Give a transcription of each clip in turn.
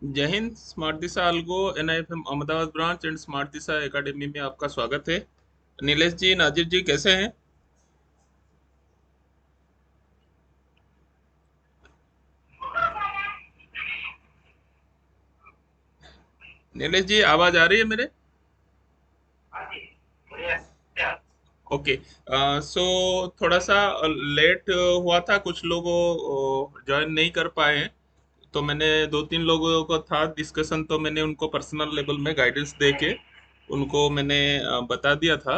जय हिंद। स्मार्ट दिशा अलगो NIFM Ahmedabad branch and smart Disha academy में आपका स्वागत है। नीलेश जी, नाजिर जी, कैसे हैं? नीलेश जी, आवाज आ रही है मेरे? ओके। सो थोड़ा सा लेट हुआ था, कुछ लोग ज्वाइन नहीं कर पाए हैं। तो मैंने दो तीन लोगों को था डिस्कशन, तो मैंने उनको पर्सनल लेवल में गाइडेंस दे के उनको मैंने बता दिया था।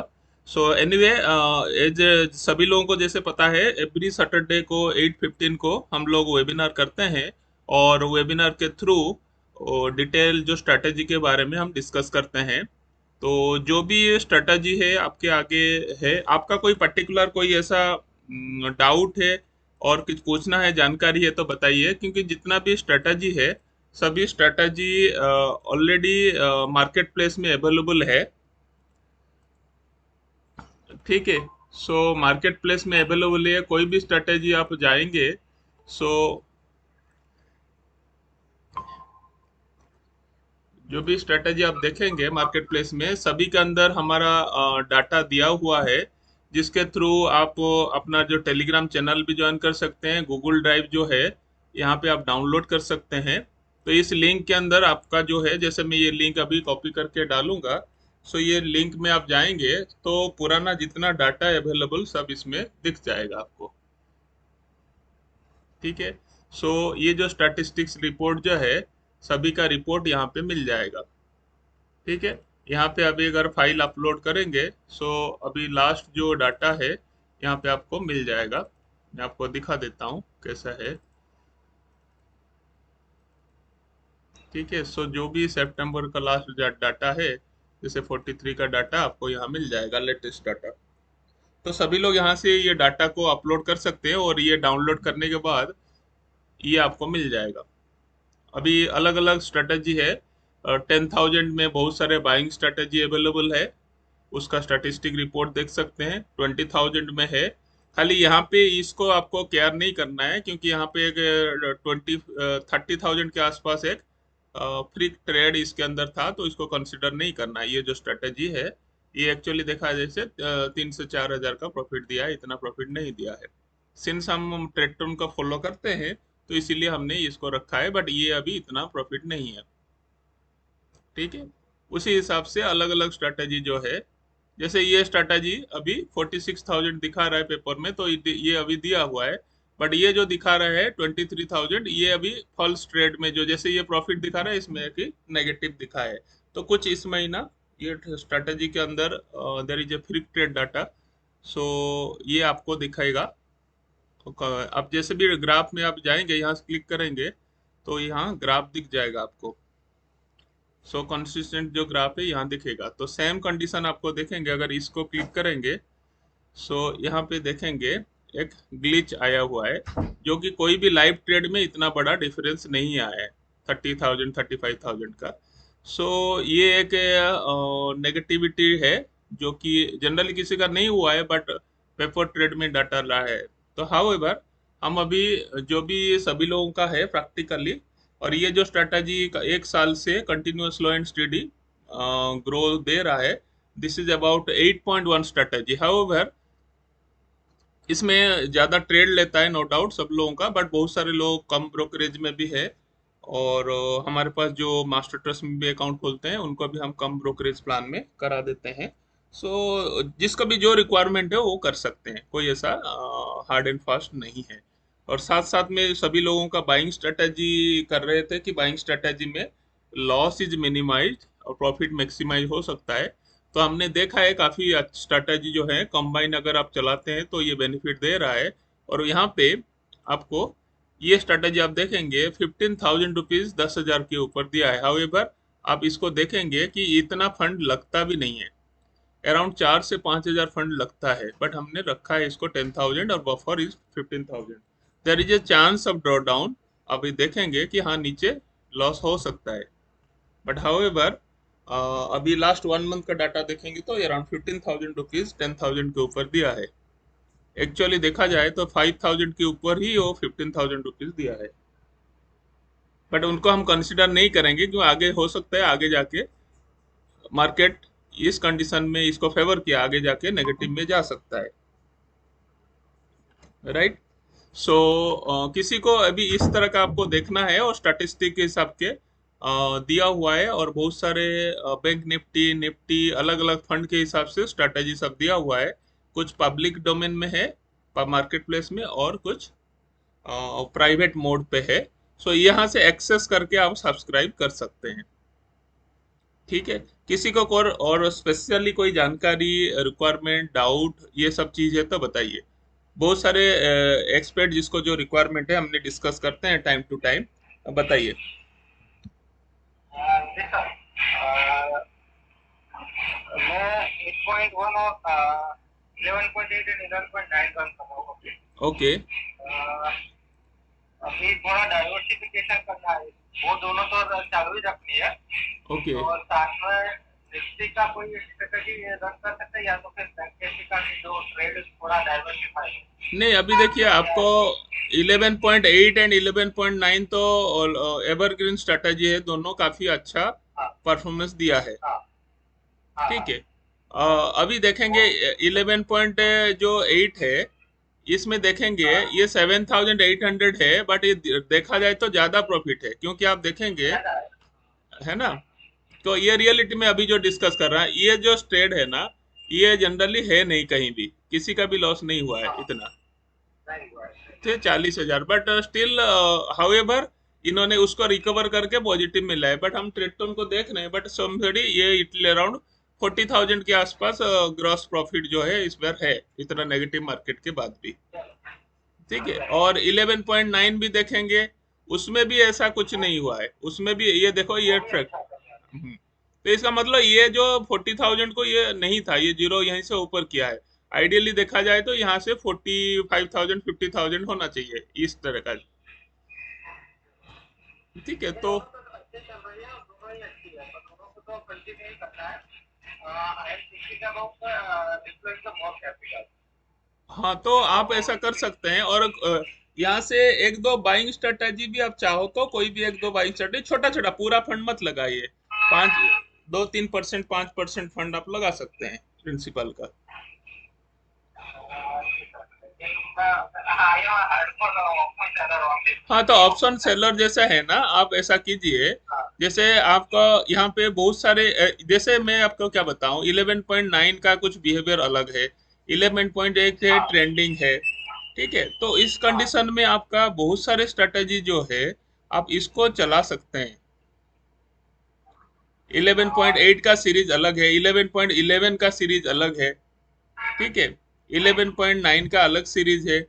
सो एनीवे, एज सभी लोगों को जैसे पता है, एवरी सैटरडे को 8:15 को हम लोग वेबिनार करते हैं। और वेबिनार के थ्रू डिटेल जो स्ट्रैटेजी के बारे में हम डिस्कस करते हैं। तो जो भी ये स्ट्रेटजी है आपके आगे है, आपका कोई पर्टिकुलर कोई ऐसा डाउट है और कुछ पूछना है, जानकारी है तो बताइए, क्योंकि जितना भी स्ट्रेटजी है सभी स्ट्रेटजी ऑलरेडी मार्केट प्लेस में अवेलेबल है। ठीक है। सो मार्केट प्लेस में अवेलेबल है, कोई भी स्ट्रेटजी आप जाएंगे। सो जो भी स्ट्रेटजी आप देखेंगे मार्केट प्लेस में, सभी के अंदर हमारा डाटा दिया हुआ है, जिसके थ्रू आप अपना जो टेलीग्राम चैनल भी ज्वाइन कर सकते हैं। गूगल ड्राइव जो है यहाँ पे आप डाउनलोड कर सकते हैं। तो इस लिंक के अंदर आपका जो है, जैसे मैं ये लिंक अभी कॉपी करके डालूंगा। सो ये लिंक में आप जाएंगे तो पुराना जितना डाटा अवेलेबल सब इसमें दिख जाएगा आपको। ठीक है। सो ये जो स्टैटिस्टिक्स रिपोर्ट जो है, सभी का रिपोर्ट यहाँ पे मिल जाएगा। ठीक है। यहाँ पे अभी अगर फाइल अपलोड करेंगे, सो अभी लास्ट जो डाटा है यहाँ पे आपको मिल जाएगा। मैं आपको दिखा देता हूँ कैसा है। ठीक है। सो जो भी सितंबर का लास्ट डाटा है, जैसे 43 का डाटा आपको यहाँ मिल जाएगा, लेटेस्ट डाटा। तो सभी लोग यहाँ से ये डाटा को अपलोड कर सकते हैं और ये डाउनलोड करने के बाद ये आपको मिल जाएगा। अभी अलग अलग स्ट्रेटजी है। 10,000 में बहुत सारे बाइंग स्ट्रेटजी अवेलेबल है, उसका स्टैटिस्टिक रिपोर्ट देख सकते हैं। 20,000 में है। खाली यहाँ पे इसको आपको केयर नहीं करना है, क्योंकि यहाँ पे एक 30,000 के आसपास एक फ्री ट्रेड इसके अंदर था, तो इसको कंसिडर नहीं करना है। ये जो स्ट्रेटेजी है, ये एक्चुअली देखा जाए जैसे 3 से 4 हजार का प्रॉफिट दिया है, इतना प्रॉफिट नहीं दिया है। सिंस हम ट्रेक्टन का फॉलो करते हैं, तो इसीलिए हमने इसको रखा है, बट ये अभी इतना प्रॉफिट नहीं है। ठीक है। उसी हिसाब से अलग अलग स्ट्रेटजी जो है, जैसे ये स्ट्रेटजी अभी 46,000 दिखा रहा है पेपर में, तो ये अभी दिया हुआ है। बट ये जो दिखा रहा है 23,000, ये अभी फॉल्स ट्रेड में जो जैसे ये प्रॉफिट दिखा रहा है, इसमें कि नेगेटिव दिखा है। तो कुछ इस महीना ये स्ट्रेटजी के अंदर there is a free trade data. So ये आपको दिखाएगा। तो आप जैसे भी ग्राफ में आप जाएंगे, यहाँ से क्लिक करेंगे तो यहाँ ग्राफ दिख जाएगा आपको। सो कंसिस्टेंट जो ग्राफ है यहाँ दिखेगा, तो सेम कंडीशन आपको देखेंगे अगर इसको क्लिक करेंगे। सो यहाँ पे देखेंगे एक ग्लिच आया हुआ है, जो कि कोई भी लाइव ट्रेड में इतना बड़ा डिफरेंस नहीं आया है, 30,000 35,000 का। सो ये एक नेगेटिविटी है, जो कि जनरली किसी का नहीं हुआ है, बट पेपर ट्रेड में डाटा रहा है। तो हाउएवर, हम अभी जो भी सभी लोगों का है प्रैक्टिकली, और ये जो स्ट्रेटजी एक साल से continuous slow and steady grow they रहा है, this is about 8.1 strategy. However, इसमें ज़्यादा ट्रेड लेता है नो डाउट सब लोगों का, बट बहुत सारे लोग कम ब्रोकरेज में भी है। और हमारे पास जो मास्टर ट्रस्ट में भी अकाउंट खोलते हैं, उनको भी हम कम ब्रोकरेज प्लान में करा देते हैं। सो जिसका भी जो रिक्वायरमेंट है वो कर सकते हैं, कोई ऐसा हार्ड एंड फास्ट नहीं है। और साथ साथ में सभी लोगों का बाइंग स्ट्रेटजी कर रहे थे कि बाइंग स्ट्रेटजी में लॉस इज मिनिमाइज और प्रॉफिट मैक्सिमाइज हो सकता है। तो हमने देखा है काफी स्ट्रैटेजी जो है कंबाइन अगर आप चलाते हैं तो ये बेनिफिट दे रहा है। और यहाँ पे आपको ये स्ट्रैटेजी आप देखेंगे 15,000 रुपीज 10,000 के ऊपर दिया है। हाउएवर, आप इसको देखेंगे कि इतना फंड लगता भी नहीं है, अराउंड 4 से 5 हजार फंड लगता है, बट हमने रखा है इसको 10,000 और buffer is 15,000। There is a chance of draw down. अभी देखेंगे कि हाँ, नीचे लॉस हो सकता है, बट हाउएवर अभी लास्ट 1 मंथ का डाटा देखेंगे तो अराउंड 15,000 रुपीज 10,000 के ऊपर दिया है। एक्चुअली देखा जाए तो 5,000 के ऊपर ही वो 15,000 रुपीज दिया है। बट उनको हम कंसिडर नहीं करेंगे, क्यों आगे हो सकता है आगे जाके मार्केट इस कंडीशन में इसको फेवर किया, आगे जाके नेगेटिव में जा सकता है, राइट। सो किसी को अभी इस तरह का आपको देखना है, और स्टैटिस्टिक के हिसाब के दिया हुआ है, और बहुत सारे बैंक निफ्टी निफ्टी अलग अलग फंड के हिसाब से स्ट्रैटेजी सब दिया हुआ है। कुछ पब्लिक डोमेन में है मार्केट प्लेस में, और कुछ प्राइवेट मोड पे है। सो यहाँ से एक्सेस करके आप सब्सक्राइब कर सकते हैं, ठीक है। किसी को और स्पेशली कोई जानकारी, रिक्वायरमेंट, डाउट, ये सब चीज़ है तो बताइए। बहुत सारे एक्सपर्ट जिसको जो रिक्वायरमेंट है हमने डिस्कस करते हैं टाइम टू टाइम, बताइए। जी सर, मैं 8.1 और 11.8 एंड 11.9 रन कर रहा हूँ। ओके अभी थोड़ा डाइवर्सिफिकेशन करना है, वो दोनों तो चालू ही रखनी है। ओके। और साथ में निफ्टी का कोई स्ट्रेटेजी रन कर सकते हैं, या तो फिर बैंक निफ्टी का भी जो ट्रेड थोड़ा डाइवर्सिफाई। नहीं, अभी देखिए आपको 11.8 एंड 11.9 तो एवरग्रीन स्ट्रेटजी है, दोनों काफी अच्छा हाँ परफॉर्मेंस दिया है, हाँ हाँ ठीक हाँ। है। अभी देखेंगे वो 11 पॉइंट जो 8 है, इसमें देखेंगे हाँ ये 7,800 है, बट ये देखा जाए तो ज्यादा प्रॉफिट है, क्योंकि आप देखेंगे, ज्यादा है। है ना। तो ये रियलिटी में अभी जो डिस्कस कर रहा है, ये जो ट्रेड है ना, ये जनरली है नहीं, कहीं भी किसी का भी लॉस नहीं हुआ है हाँ इतना, नहीं हुआ है। थे 40,000, बट स्टिल हाउएवर इन्होंने उसको रिकवर करके पॉजिटिव मिला है। बट हम ट्रेडटोन को देख रहे हैं, बट समझड़ी ये इटली अराउंड 40,000 के आसपास ग्रॉस प्रॉफिट जो है इस बार है, इतना नेगेटिव मार्केट के बाद भी, ठीक है। और 11.9 भी देखेंगे, उसमें भी ऐसा कुछ नहीं हुआ है, उसमें भी ये देखो वो ये भी ट्रैक। अच्छा कर रहा है। तो इसका मतलब ये जो 40,000 को ये नहीं था, ये जीरो यहीं से ऊपर किया है। आइडियली देखा जाए तो यहाँ से 45,000 50,000 होना चाहिए इस तरह का, ठीक है। ये तो दोनों तो अच्छे चल रही है, और दोनों ही अच्छी है, पर दोनों को तो कंटिन्यू ही करना है। एंड किसी का बहुत डिफरेंस तो बहुत कैपिटल। हाँ, तो आप ऐसा कर सकते हैं, और यहाँ से एक दो बाइंग स्ट्रेटेजी भी आप चाहो तो, कोई भी एक दो बाइंग स्ट्रेटेजी, छोटा छोटा पूरा फंड मत लगाइए, 2-3%, 5% फंड आप लगा सकते हैं प्रिंसिपल का। हाँ, तो ऑप्शन सेलर जैसा है ना, आप ऐसा कीजिए। जैसे आपका यहाँ पे बहुत सारे जैसे मैं आपको क्या बताऊं, 11.9 का कुछ बिहेवियर अलग है, 11.1 है ट्रेंडिंग है, ठीक है। तो इस कंडीशन में आपका बहुत सारे स्ट्रेटेजी जो है, आप इसको चला सकते हैं। 11.8 का सीरीज अलग है, 11.11 का सीरीज अलग है, ठीक है। 11.9 का अलग सीरीज है,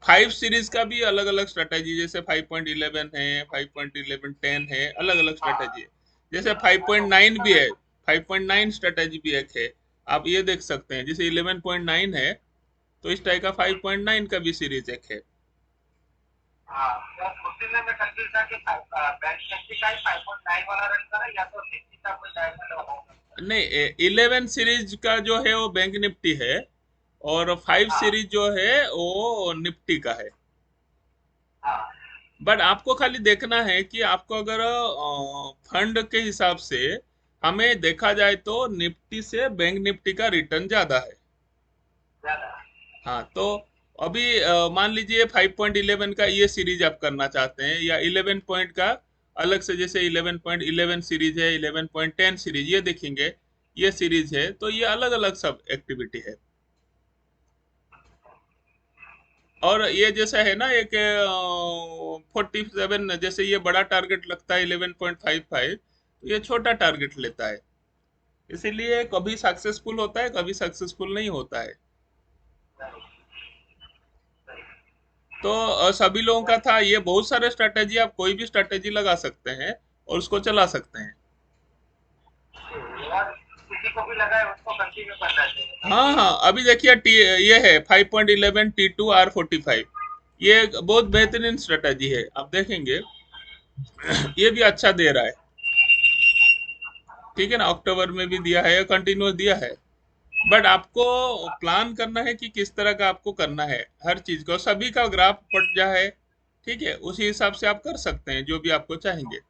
5 सीरीज का भी अलग अलग स्ट्रेटेजी, जैसे 5.11 है, 5.11 10 है, अलग अलग स्ट्रेटेजी है। जैसे 5.9 भी है, 5.9 स्ट्रेटेजी भी एक है, आप ये देख सकते हैं। जैसे 11.9 है, तो इस टाइप का 5.9 का भी सीरीज एक है। हाँ, तो उसी में मैं कंफ्यूज था कि बैंक निफ्टी का ही 5.9 वाला रन करें, या तो निफ्टी का कोई डायमंड वाला रन करें। नहीं, 11 सीरीज का जो है वो बैंक निफ्टी है, और 5 हाँ सीरीज जो है वो निफ्टी का है। हाँ बट आपको खाली देखना है कि आपको अगर फंड के हिसाब से हमें देखा जाए तो निफ्टी से बैंक निफ्टी का रिटर्न ज्यादा है। ज्यादा। हाँ, तो अभी मान लीजिए 5.11 का ये सीरीज आप करना चाहते हैं, या 11 पॉइंट का अलग से, जैसे 11.11 सीरीज है, 11.10 सीरीज, ये देखेंगे, ये सीरीज है, तो ये अलग अलग सब एक्टिविटी है। और ये जैसा है ना एक 47, जैसे ये बड़ा टारगेट लगता है 11.55, तो ये छोटा टारगेट लेता है, इसीलिए कभी सक्सेसफुल होता है, कभी सक्सेसफुल नहीं होता है। तो सभी लोगों का था ये, बहुत सारे स्ट्रैटेजी, आप कोई भी स्ट्रैटेजी लगा सकते हैं और उसको चला सकते हैं। और किसी को भी लगा है उसको कंटिन्यू करना चाहिए, नहीं हाँ कि हाँ, अभी देखिए ये है 5.11 T2R45, ये एक बहुत बेहतरीन स्ट्रैटेजी है, आप देखेंगे ये भी अच्छा दे रहा है, ठीक है ना। अक्टूबर में भी दिया है, कंटिन्यूस दिया है। बट आपको प्लान करना है कि किस तरह का आपको करना है, हर चीज को, सभी का ग्राफ पट जाए, ठीक है, उसी हिसाब से आप कर सकते हैं जो भी आपको चाहेंगे।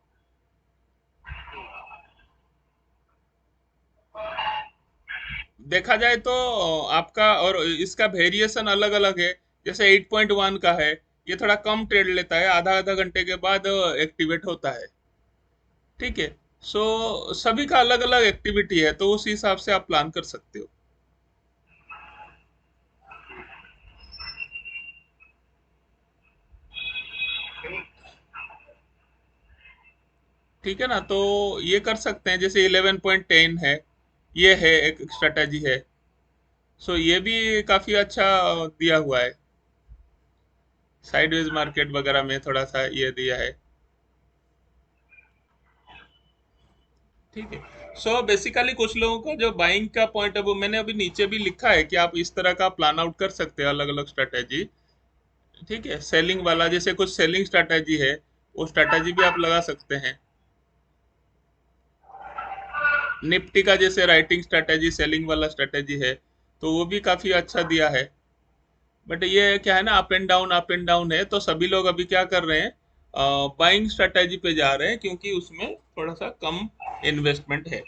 देखा जाए तो आपका और इसका वेरिएशन अलग अलग है। जैसे 8.1 का है, ये थोड़ा कम ट्रेड लेता है, आधा आधा घंटे के बाद एक्टिवेट होता है। ठीक है। सो सभी का अलग अलग एक्टिविटी है, तो उस हिसाब से आप प्लान कर सकते हो। ठीक। ठीक है ना, तो ये कर सकते हैं। जैसे 11.10 है, ये है एक स्ट्रेटेजी है। सो ये भी काफी अच्छा दिया हुआ है। साइडवेज मार्केट वगैरह में थोड़ा सा ये दिया है। ठीक है। सो बेसिकली कुछ लोगों का जो बाइंग का पॉइंट है, वो मैंने अभी नीचे भी लिखा है कि आप इस तरह का प्लान आउट कर सकते हैं, अलग अलग स्ट्रेटेजी। ठीक है, सेलिंग वाला जैसे कुछ सेलिंग स्ट्रेटेजी है, वो स्ट्रेटेजी भी आप लगा सकते हैं। निफ्टी का जैसे राइटिंग स्ट्रेटेजी सेलिंग वाला स्ट्रेटेजी है, तो वो भी काफी अच्छा दिया है। बट ये क्या है ना, अप एंड डाउन है, तो सभी लोग अभी क्या कर रहे हैं, बाइंग स्ट्रेटेजी पे जा रहे हैं, क्योंकि उसमें थोड़ा सा कम इन्वेस्टमेंट है।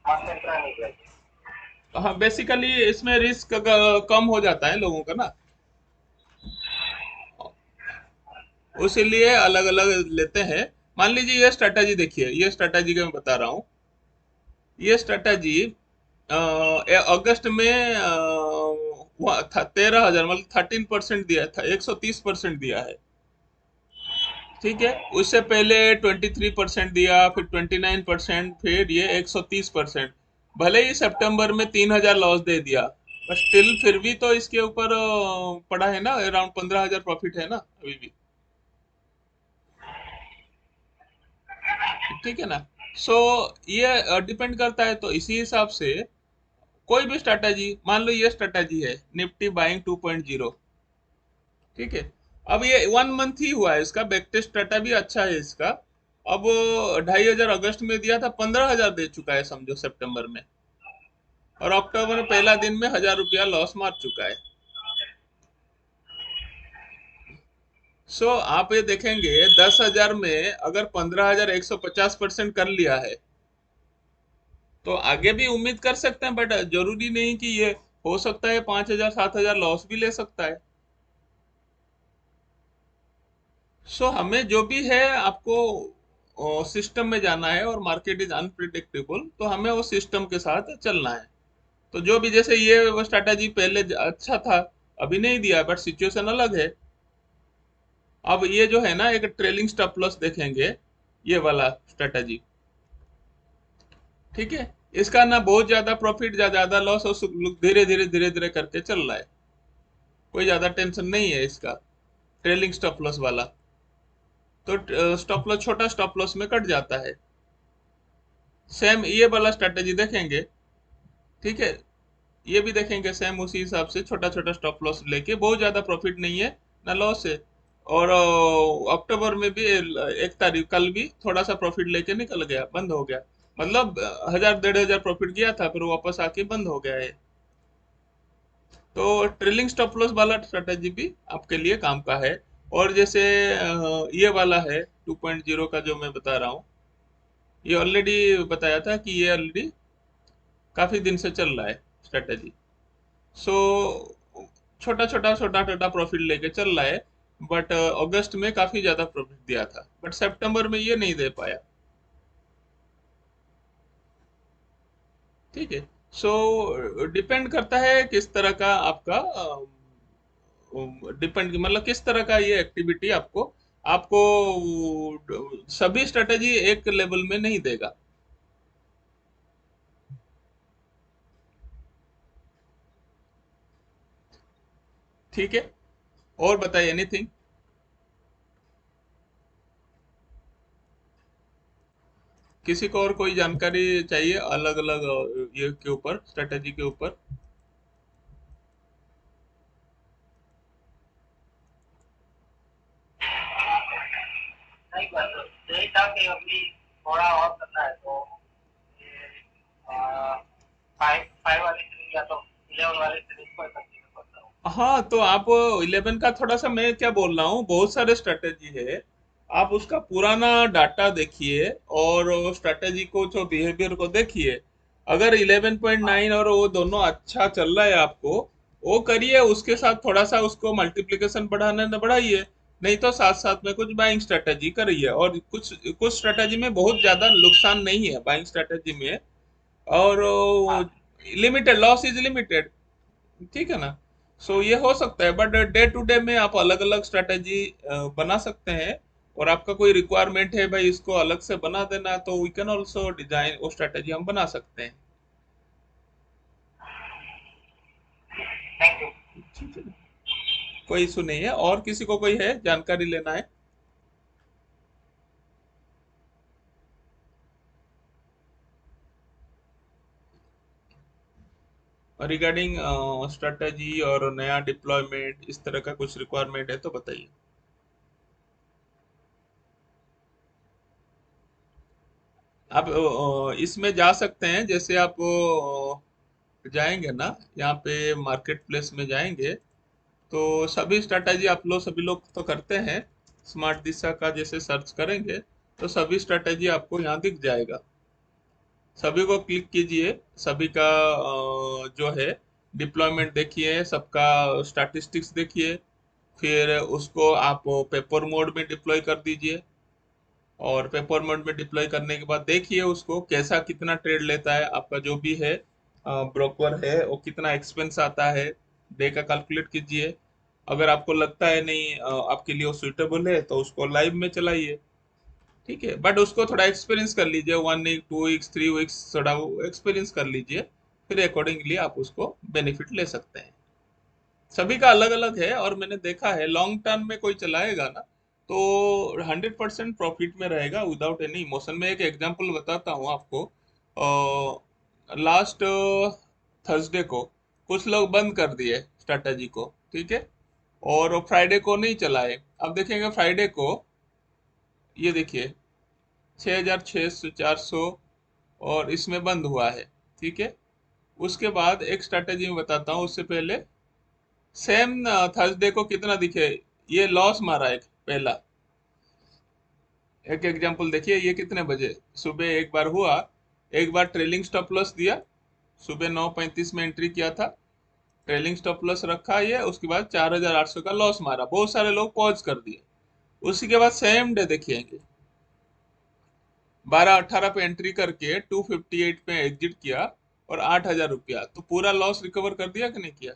कॉन्सेंट्रेट नहीं करते। हाँ, बेसिकली इसमें रिस्क कम हो जाता है लोगों का ना, इसीलिए अलग अलग लेते हैं। मान लीजिए ये स्ट्रेटेजी देखिए, ये स्ट्रेटेजी का मैं बता रहा हूँ। ये स्ट्रेटेजी अगस्त में हुआ था 13,000, मतलब 13% दिया था, 130% दिया है। ठीक है, उससे पहले 23% दिया, फिर 29%, फिर ये 130%। भले ही सितंबर में 3,000 लॉस दे दिया, पर स्टिल फिर भी तो इसके ऊपर पड़ा है ना, अराउंड 15,000 प्रॉफिट है ना अभी भी। ठीक है ना। सो ये डिपेंड करता है, तो इसी हिसाब से कोई भी स्ट्रेटेजी, मान लो ये स्ट्रेटेजी है निफ्टी बाइंग 2.0। ठीक है। अब ये 1 मंथ ही हुआ है इसका, बैक टेस्ट डाटा भी अच्छा है इसका। अब 2,500 अगस्त में दिया था, 15,000 दे चुका है समझो सितंबर में। और अक्टूबर में पहला दिन में 1,000 रुपया लॉस मार चुका है। सो आप ये देखेंगे, 10,000 में अगर 15,150% कर लिया है, तो आगे भी उम्मीद कर सकते हैं, बट जरूरी नहीं कि ये, हो सकता है 5,000 7,000 लॉस भी ले सकता है। सो हमें जो भी है, आपको सिस्टम में जाना है, और मार्केट इज अनप्रिडिक्टेबल, तो हमें उस सिस्टम के साथ चलना है। तो जो भी, जैसे ये वो स्ट्रैटेजी पहले अच्छा था, अभी नहीं दिया, बट सिचुएशन अलग है। अब ये जो है ना, एक ट्रेलिंग स्टॉप लॉस देखेंगे, ये वाला स्ट्रैटेजी। ठीक है। इसका ना बहुत ज्यादा प्रॉफिट, ज्यादा लॉस, और धीरे धीरे धीरे धीरे करके चल रहा है। कोई ज्यादा टेंशन नहीं है इसका, ट्रेलिंग स्टॉप लॉस वाला। तो स्टॉप लॉस, छोटा स्टॉप लॉस में कट जाता है। सेम ये वाला स्ट्रेटेजी देखेंगे। ठीक है। ये भी देखेंगे सेम उसी हिसाब से, छोटा छोटा स्टॉप लॉस लेके, बहुत ज्यादा प्रॉफिट नहीं है ना लॉस है। और अक्टूबर में भी 1 तारीख कल भी थोड़ा सा प्रॉफिट लेके निकल गया, बंद हो गया। मतलब 1,000 1,500 प्रॉफिट गया था, फिर वापस आके बंद हो गया है। तो ट्रेलिंग स्टॉप लॉस वाला स्ट्रेटेजी भी आपके लिए काम का है। और जैसे ये वाला है 2.0 का जो मैं बता रहा हूँ, ये ऑलरेडी बताया था कि ये ऑलरेडी काफी दिन से चल रहा है स्ट्रेटेजी। सो छोटा छोटा छोटा छोटा प्रॉफिट लेके चल रहा है। बट अगस्त में काफी ज्यादा प्रॉफिट दिया था, बट सितंबर में ये नहीं दे पाया। ठीक है। सो डिपेंड करता है किस तरह का आपका, डिपेंड मतलब किस तरह का ये एक्टिविटी आपको आपको सभी स्ट्रेटेजी एक लेवल में नहीं देगा। ठीक है। और बताइए एनीथिंग। किसी को और कोई जानकारी चाहिए अलग अलग ये के ऊपर, स्ट्रेटेजी के ऊपर? नहीं बस यही था कि अभी थोड़ा और करना है, तो ये 5 वाली सीरीज या तो 11 वाली सीरीज को कंटिन्यू करता हूँ। हाँ, तो आप 11 का थोड़ा सा, मैं क्या बोल रहा हूँ, बहुत सारे स्ट्रेटेजी है। आप उसका पुराना डाटा देखिए और स्ट्रेटेजी को, जो बिहेवियर को देखिए। अगर 11.9 और वो दोनों अच्छा चल रहा है आपको, वो करिए, उसके साथ थोड़ा सा उसको मल्टीप्लिकेशन बढ़ाने न बढ़ाइए। नहीं तो साथ साथ में कुछ बाइंग स्ट्रेटेजी करिए, और कुछ कुछ स्ट्रेटेजी में बहुत ज्यादा नुकसान नहीं है बाइंग स्ट्रेटेजी में। और हाँ। लिमिटेड लॉस इज लिमिटेड, ठीक है ना। सो ये हो सकता है, बट डे टू डे में आप अलग अलग स्ट्रेटेजी बना सकते हैं। और आपका कोई रिक्वायरमेंट है भाई इसको अलग से बना देना, तो वी कैन ऑल्सो डिजाइन वो स्ट्रेटेजी हम बना सकते हैं। Thank you. ठीक है ना, कोई इशू नहीं है। और किसी को कोई है जानकारी लेना है? रिगार्डिंग स्ट्रेटेजी और नया डिप्लॉयमेंट, इस तरह का कुछ रिक्वायरमेंट है तो बताइए। आप इसमें जा सकते हैं, जैसे आप जाएंगे ना, यहाँ पे मार्केट प्लेस में जाएंगे, तो सभी स्ट्रैटेजी आप लोग, सभी लोग तो करते हैं। स्मार्ट दिशा का जैसे सर्च करेंगे, तो सभी स्ट्रैटेजी आपको यहाँ दिख जाएगा। सभी को क्लिक कीजिए, सभी का जो है डिप्लॉयमेंट देखिए, सबका स्टैटिस्टिक्स देखिए। फिर उसको आप पेपर मोड में डिप्लॉय कर दीजिए। और पेपर मोड में डिप्लॉय करने के बाद देखिए उसको कैसा, कितना ट्रेड लेता है आपका जो भी है ब्रोकर है, वो कितना एक्सपेंस आता है डे का, कैलकुलेट कीजिए। अगर आपको लगता है नहीं आपके लिए वो सुइटेबल है, तो उसको लाइव में चलाइए। ठीक है, बट उसको थोड़ा एक्सपीरियंस कर लीजिए, 1 वीक 2 वीक्स 3 वीक्स, थोड़ा एक्सपीरियंस कर लीजिए। फिर अकॉर्डिंगली आप उसको बेनिफिट ले सकते हैं। सभी का अलग अलग है, और मैंने देखा है लॉन्ग टर्म में कोई चलाएगा ना, तो 100% प्रॉफिट में रहेगा विदाउट एनी इमोशन। में एक एग्जांपल बताता हूँ आपको। लास्ट थर्सडे को कुछ लोग बंद कर दिए स्ट्रैटेजी को, ठीक है, और फ्राइडे को नहीं चलाए। अब देखेंगे फ्राइडे को, ये देखिए 6,600 400, और इसमें बंद हुआ है, ठीक है। उसके बाद एक स्ट्रैटेजी में बताता हूँ, उससे पहले सेम थर्सडे को कितना दिखे, ये लॉस मारा एक पहला। एक एग्जांपल देखिए, ये कितने बजे, सुबह एक बार हुआ, एक बार ट्रेलिंग स्टॉप लॉस दिया, सुबह 9:35 में एंट्री किया था, ट्रेलिंग स्टॉप लॉस रखा ये, उसके बाद 4,800 का लॉस मारा, बहुत सारे लोग पॉज कर दिए। उसी के बाद सेम डे देखिएंगे, 12:18 पे एंट्री करके 258 पे एग्जिट किया, और 8,000 रुपया, तो पूरा लॉस रिकवर कर दिया कि नहीं किया।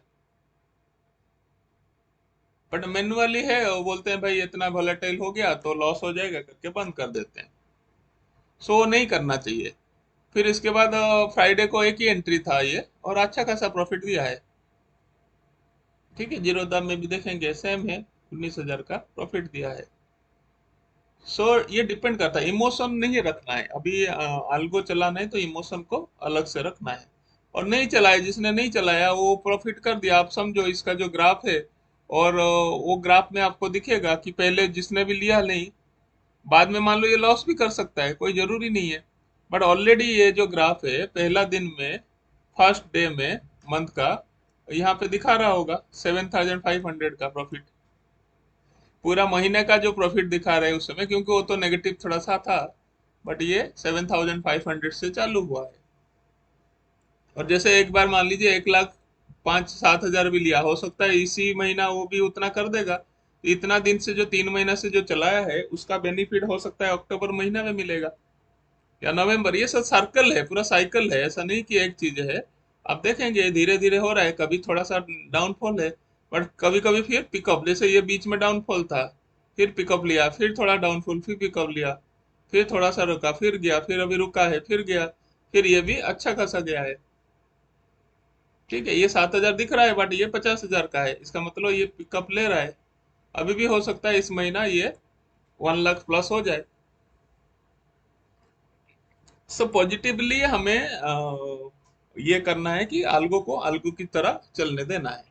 बट मैनुअली है, वो बोलते हैं भाई इतना वोलेटाइल हो गया तो लॉस हो जाएगा करके बंद कर देते हैं। सो नहीं करना चाहिए। फिर इसके बाद फ्राइडे को एक ही एंट्री था ये, और अच्छा खासा प्रॉफिट दिया है। ठीक है, जीरो दाम में भी देखेंगे सेम है, 19,000 का प्रॉफिट दिया है। सो ये डिपेंड करता है, इमोशन नहीं रखना है अभी। अल्गो चलाना है तो इमोशन को अलग से रखना है। और नहीं चलाया, जिसने नहीं चलाया वो प्रॉफिट कर दिया, आप समझो इसका जो ग्राफ है। और वो ग्राफ में आपको दिखेगा कि पहले जिसने भी लिया नहीं, बाद में मान लो ये लॉस भी कर सकता है, कोई जरूरी नहीं है। बट ऑलरेडी ये जो ग्राफ है, पहला दिन में, फर्स्ट डे में, मंथ का, यहाँ पे दिखा रहा होगा 7,500 का प्रॉफिट। पूरा महीने का जो प्रॉफिट दिखा रहे हैं उस समय, क्योंकि वो तो नेगेटिव थोड़ा सा था, बट ये 7,500 से चालू हुआ है। और जैसे एक बार मान लीजिए 1,05,000 7,000 भी लिया, हो सकता है इसी महीना वो भी उतना कर देगा, तो इतना दिन से जो 3 महीना से जो चलाया है उसका बेनिफिट हो सकता है अक्टूबर महीना में मिलेगा, या नवंबर। ये सब सर्कल है, पूरा साइकिल है, ऐसा नहीं कि एक चीज है। आप देखेंगे धीरे धीरे हो रहा है, कभी थोड़ा सा डाउनफॉल है, बट कभी कभी फिर पिकअप, जैसे ये बीच में डाउनफॉल था, फिर पिकअप लिया, फिर थोड़ा डाउनफॉल, फिर पिकअप लिया, फिर थोड़ा सा रुका, फिर गया, फिर अभी रुका है, फिर गया, फिर ये भी अच्छा खासा गया है। ठीक है, ये 7,000 दिख रहा है, बट ये 50,000 का है, इसका मतलब ये पिकअप ले रहा है। अभी भी हो सकता है इस महीना ये 1 लाख प्लस हो जाए। सो पॉजिटिवली हमें ये करना है कि आल्गो को आल्गो की तरह चलने देना है।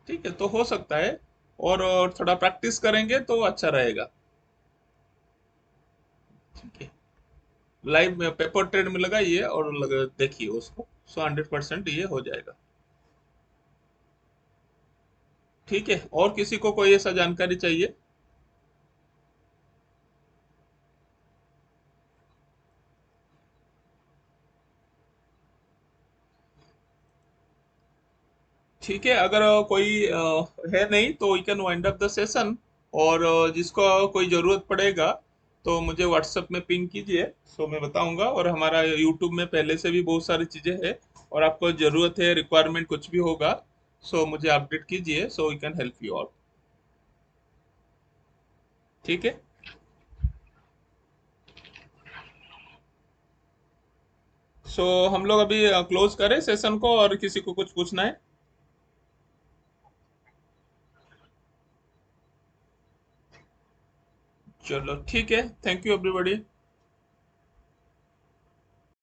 ठीक है, तो हो सकता है। और थोड़ा प्रैक्टिस करेंगे तो अच्छा रहेगा। ठीक है, लाइव में पेपर ट्रेड में लगाइए और देखिए उसको, सो 100% ये हो जाएगा। ठीक है, और किसी को कोई ऐसा जानकारी चाहिए? ठीक है, अगर कोई है नहीं तो we can wind up the session. और जिसको कोई ज़रूरत पड़ेगा तो मुझे व्हाट्सएप में पिंग कीजिए, सो मैं बताऊंगा। और हमारा यूट्यूब में पहले से भी बहुत सारी चीज़ें हैं, और आपको ज़रूरत है, रिक्वायरमेंट कुछ भी होगा, सो मुझे अपडेट कीजिए, so we can help you out. ठीक है। सो हम लोग अभी क्लोज करें सेशन को, और किसी को कुछ पूछना है? चलो ठीक है, थैंक यू एवरीबॉडी।